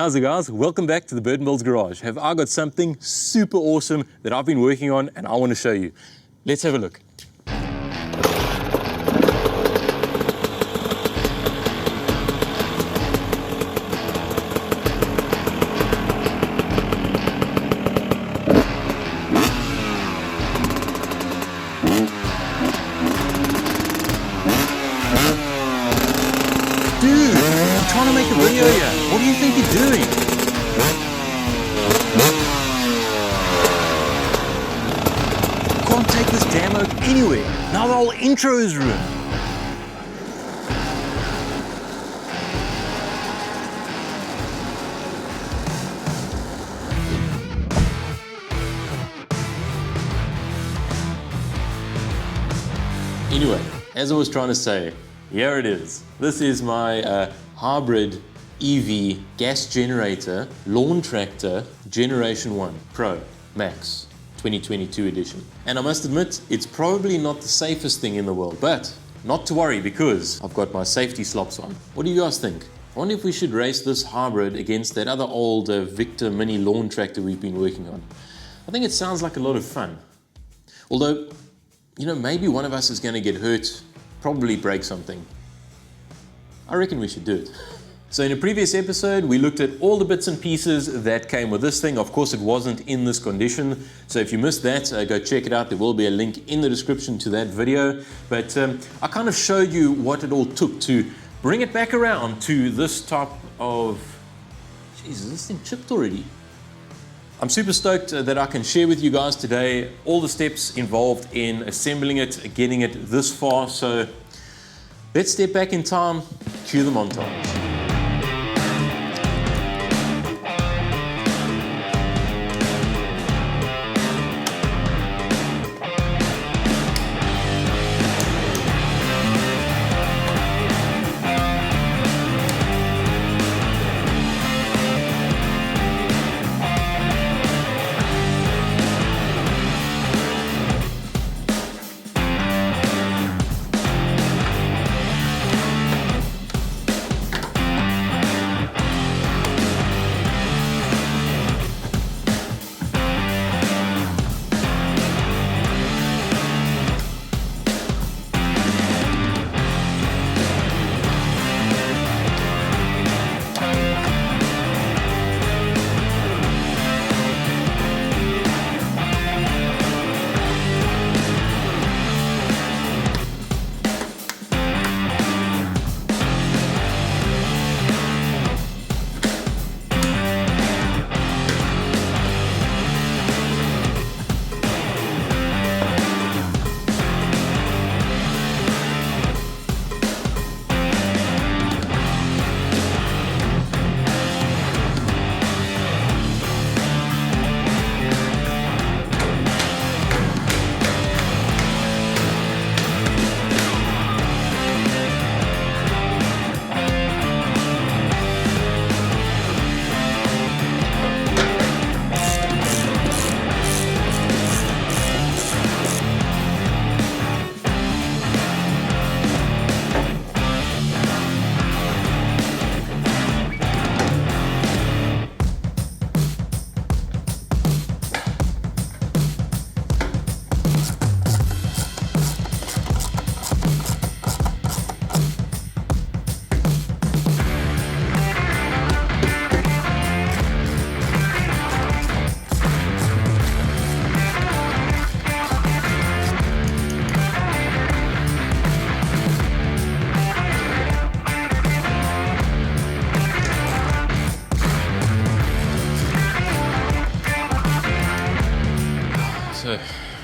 How's it, guys? Welcome back to the Burton Builds garage. Have I got something super awesome that I've been working on and I want to show you. Let's have a look. Dude, I'm trying to make a video here. What do you think you're doing? Can't take this damn oak anywhere. Now the whole intro is ruined. Anyway, as I was trying to say, here it is. This is my hybrid EV gas generator lawn tractor Generation 1 Pro Max 2022 edition. And I must admit, it's probably not the safest thing in the world, but not to worry because I've got my safety slops on. What do you guys think? I wonder if we should race this hybrid against that other old Victa mini lawn tractor we've been working on. I think it sounds like a lot of fun. Although, you know, maybe one of us is going to get hurt, probably break something. I reckon we should do it. So in a previous episode, we looked at all the bits and pieces that came with this thing. Of course, it wasn't in this condition. So if you missed that, go check it out. There will be a link in the description to that video. But I kind of showed you what it all took to bring it back around to this type of... Jesus, this thing chipped already. I'm super stoked that I can share with you guys today all the steps involved in assembling it, getting it this far. So let's step back in time, cue the montage.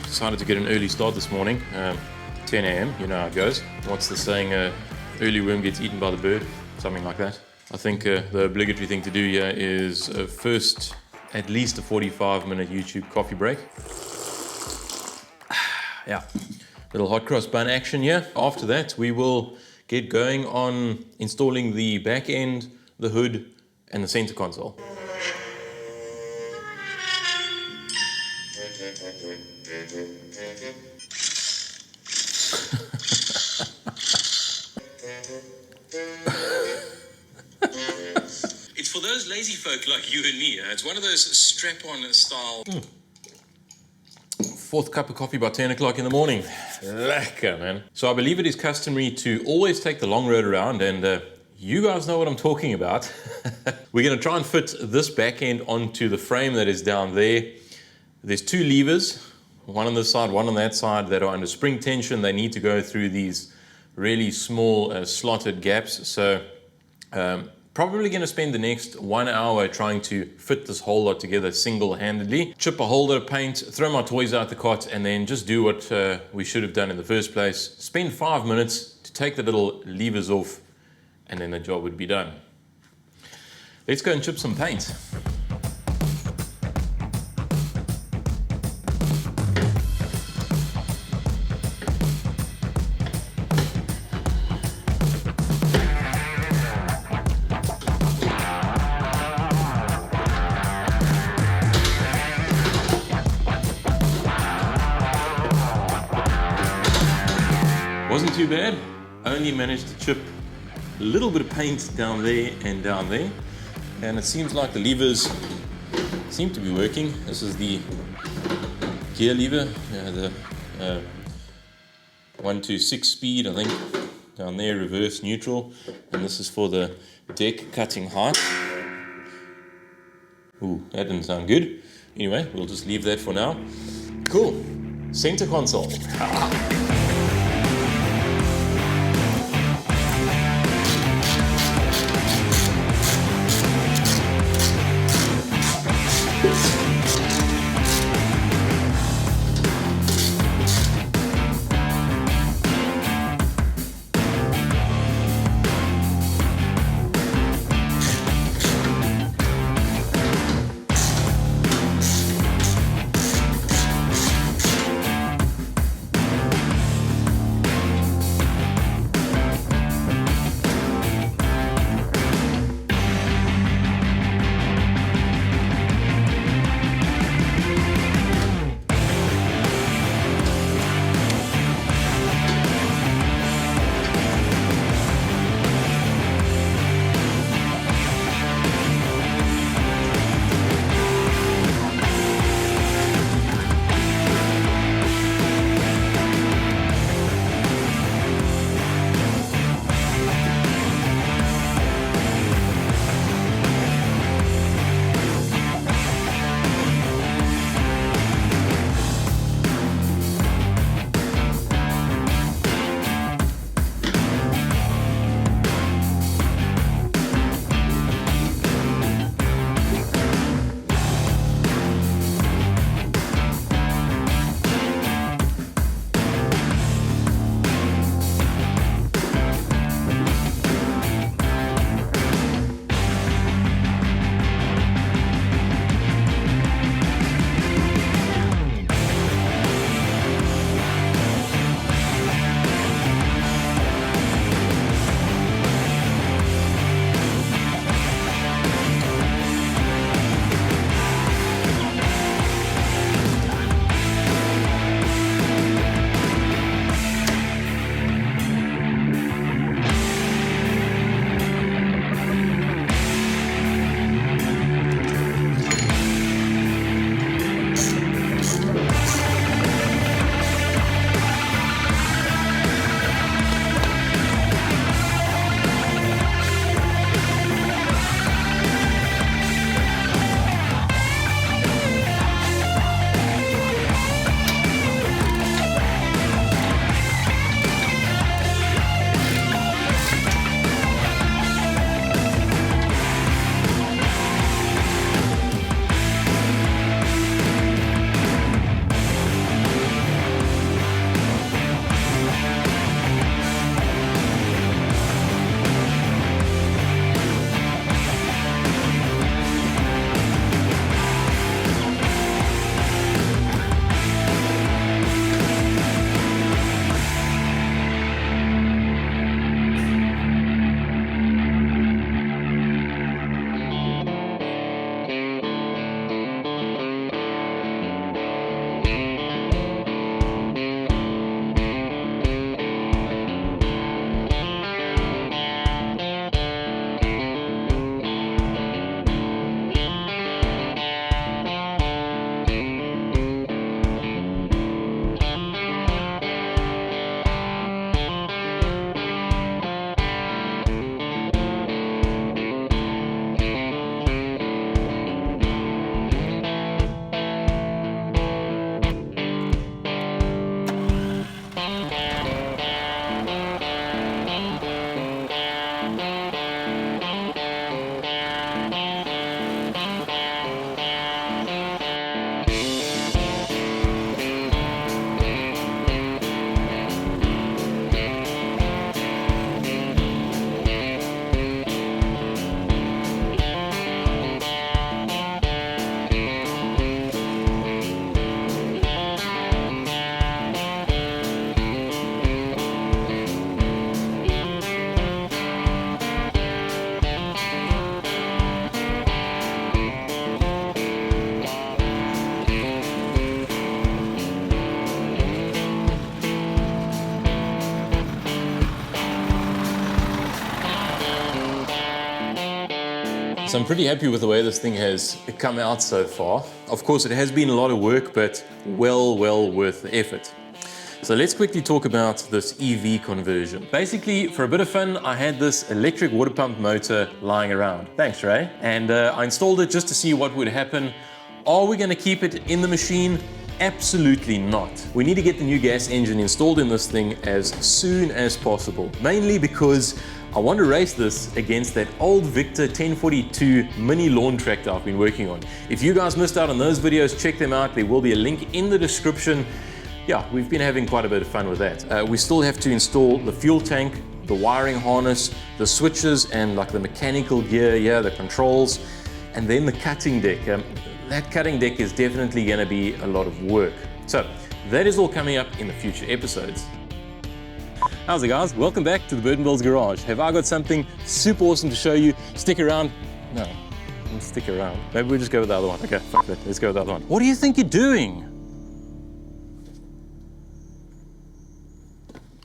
Decided to get an early start this morning, 10 a.m. You know how it goes. What's the saying? Early worm gets eaten by the bird, something like that. I think the obligatory thing to do here is first at least a 45-minute YouTube coffee break. Yeah, little hot cross bun action here. After that, we will get going on installing the back end, the hood, and the center console. It's for those lazy folk like you and me. It's one of those strap-on style. Fourth cup of coffee by 10 o'clock in the morning. Lekker, man. So I believe it is customary to always take the long road around, and you guys know what I'm talking about. We're going to try and fit this back end onto the frame that is down there. There's two levers, one on this side, one on that side, that are under spring tension. They need to go through these really small slotted gaps. So probably going to spend the next 1 hour trying to fit this whole lot together single-handedly. Chip a whole lot of paint, throw my toys out the cot, and then just do what we should have done in the first place. Spend 5 minutes to take the little levers off, and then the job would be done. Let's go and chip some paint. Wasn't too bad. Only managed to chip a little bit of paint down there and down there, and it seems like the levers seem to be working. This is the gear lever, the 1 to 6 speed, I think, down there, reverse, neutral, and this is for the deck cutting height. Ooh, that didn't sound good. Anyway, we'll just leave that for now. Cool. Center console. So I'm pretty happy with the way this thing has come out so far. Of course, it has been a lot of work, but well worth the effort. So let's quickly talk about this EV conversion. Basically, for a bit of fun, I had this electric water pump motor lying around. Thanks, Ray. And I installed it just to see what would happen. Are we going to keep it in the machine? Absolutely not. We need to get the new gas engine installed in this thing as soon as possible. Mainly because I want to race this against that old Victa 1042 mini lawn tractor I've been working on. If you guys missed out on those videos, check them out. There will be a link in the description. Yeah, we've been having quite a bit of fun with that. We still have to install the fuel tank, the wiring harness, the switches, and like the mechanical gear, yeah, the controls, and then the cutting deck. That cutting deck is definitely going to be a lot of work. So that is all coming up in the future episodes. How's it, guys? Welcome back to the Burton Builds garage. Have I got something super awesome to show you? Stick around. No, don't stick around. Maybe we'll just go with the other one. Okay, fuck that. Let's go with the other one. What do you think you're doing?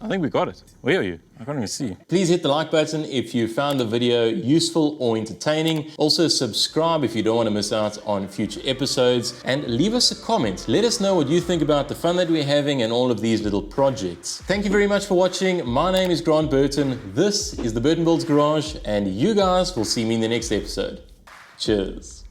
I think we got it. Where are you? I can't even see. Please hit the like button if you found the video useful or entertaining. Also subscribe if you don't want to miss out on future episodes, and leave us a comment. Let us know what you think about the fun that we're having and all of these little projects. Thank you very much for watching. My name is Grant Burton. This is the Burton Builds Garage, and you guys will see me in the next episode. Cheers.